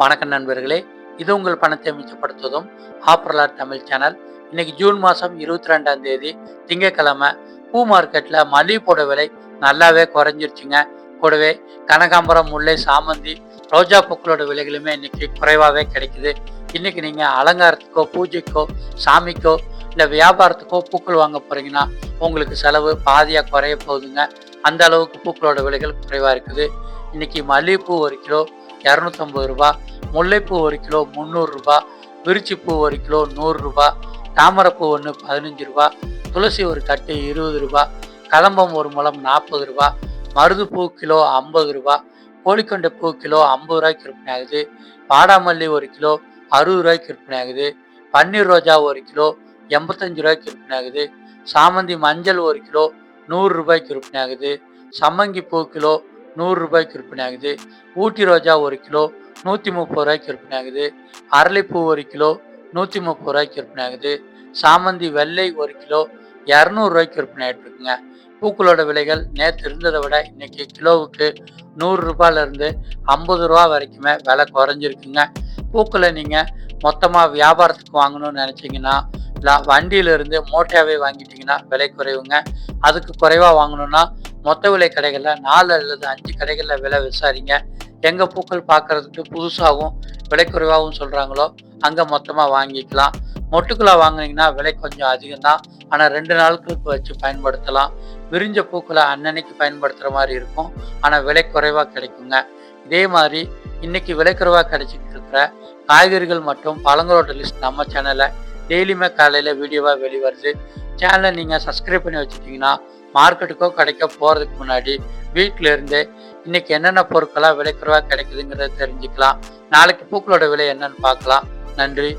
வணக்கம் நண்பர்களே, இது உங்கள் பணத்தை மிச்சப்படுத்துவதும் ஆப்ரலாட் தமிழ் சேனல். இன்னைக்கு ஜூன் மாதம் 22ஆம் தேதி திங்கட்கிழமை. பூ மார்க்கெட்டில் மல்லிகைப்பூட விலை நல்லாவே குறைஞ்சிருச்சுங்க. கூடவே கனகாம்பரம், முல்லை, சாமந்தி, ரோஜா பூக்களோட விலைகளுமே இன்னைக்கு குறைவாகவே கிடைக்குது. இன்னைக்கு நீங்கள் அலங்காரத்துக்கோ, பூஜைக்கோ, சாமிக்கோ இல்லை வியாபாரத்துக்கோ பூக்கள் வாங்க போகிறீங்கன்னா உங்களுக்கு செலவு பாதியாக குறைய போகுதுங்க. அந்த அளவுக்கு பூக்களோட விலைகள் குறைவாக இருக்குது. இன்னைக்கு மல்லிகைப்பூ 1 கிலோ 250 ரூபா, முல்லைப்பூ 1 கிலோ 300 ரூபா, விரிச்சிப்பூ 1 கிலோ 100 ரூபா, தாமரைப்பூ ஒன்று 15 ரூபா, துளசி ஒரு கட்டு 20 ரூபா, கலம்பம் 1 முழம் 40 ரூபா, மருதுப்பூ கிலோ 50 ரூபா, கோழிக்கொண்டை பூ கிலோ 50 ரூபாய்க்கு விற்பனை ஆகுது. வாடாமல்லி 1 கிலோ 60 ரூபாய்க்கு விற்பனை ஆகுது. பன்னீர் ரோஜா 1 கிலோ 85 ரூபாய்க்கு விற்பனை ஆகுது. சாமந்தி மஞ்சள் 1 கிலோ 100 ரூபாய்க்கு விற்பனை ஆகுது. சம்மங்கி பூ கிலோ 100 ரூபாய்க்கு விற்பனை ஆகுது. ஊட்டி ரோஜா 1 கிலோ 130 ரூபாய்க்கு விற்பனை ஆகுது. அரளிப்பூ 1 கிலோ 130 ரூபாய்க்கு விற்பனை ஆகுது. சாமந்தி வெள்ளை 1 கிலோ 200 ரூபாய்க்கு விற்பனை ஆகிட்டு இருக்குங்க. பூக்களோட விலைகள் நேற்று இருந்ததை விட இன்னைக்கு கிலோவுக்கு 100 ரூபாயிலிருந்து 50 ரூபா வரைக்குமே விலை குறைஞ்சிருக்குங்க. பூக்களை நீங்கள் மொத்தமாக வியாபாரத்துக்கு வாங்கணும்னு நினச்சிங்கன்னா வண்டியிலிருந்து மூட்டையாகவே வாங்கிட்டீங்கன்னா விலை குறைவுங்க. அதுக்கு குறைவாக வாங்கணும்னா மொத்த விலை கடைகளில் 4 அல்லது 5 கடைகளில் விலை விசாரிங்க. எங்கே பூக்கள் பார்க்குறதுக்கு புதுசாகவும் விலை குறைவாகவும் சொல்கிறாங்களோ அங்கே மொத்தமாக வாங்கிக்கலாம். மொட்டுக்களாக வாங்கினீங்கன்னா விலை கொஞ்சம் அதிகம்தான், ஆனால் 2 நாட்களுக்கு வச்சு பயன்படுத்தலாம். விரிஞ்ச பூக்களை அன்னன்னைக்கு பயன்படுத்துகிற மாதிரி இருக்கும், ஆனால் விலை குறைவாக கிடைக்குங்க. இதே மாதிரி இன்னைக்கு விலை குறைவாக கிடைச்சிக்கிட்டு இருக்கிற காய்கறிகள் மற்றும் பழங்களோட லிஸ்ட் நம்ம சேனலில் டெய்லியுமே காலையில் வீடியோவாக வெளிவருது. சேனலை நீங்கள் சப்ஸ்கிரைப் பண்ணி வச்சுட்டிங்கன்னா மார்க்கெட்டுக்கோ கடைக்கோ போகிறதுக்கு முன்னாடி வீட்டில் இருந்தே இன்னைக்கு என்னென்ன பொருட்களாக விலை குறைவாக கிடைக்குதுங்கிறத தெரிஞ்சுக்கலாம். நாளைக்கு பூக்களோட விலை என்னன்னு பார்க்கலாம். நன்றி.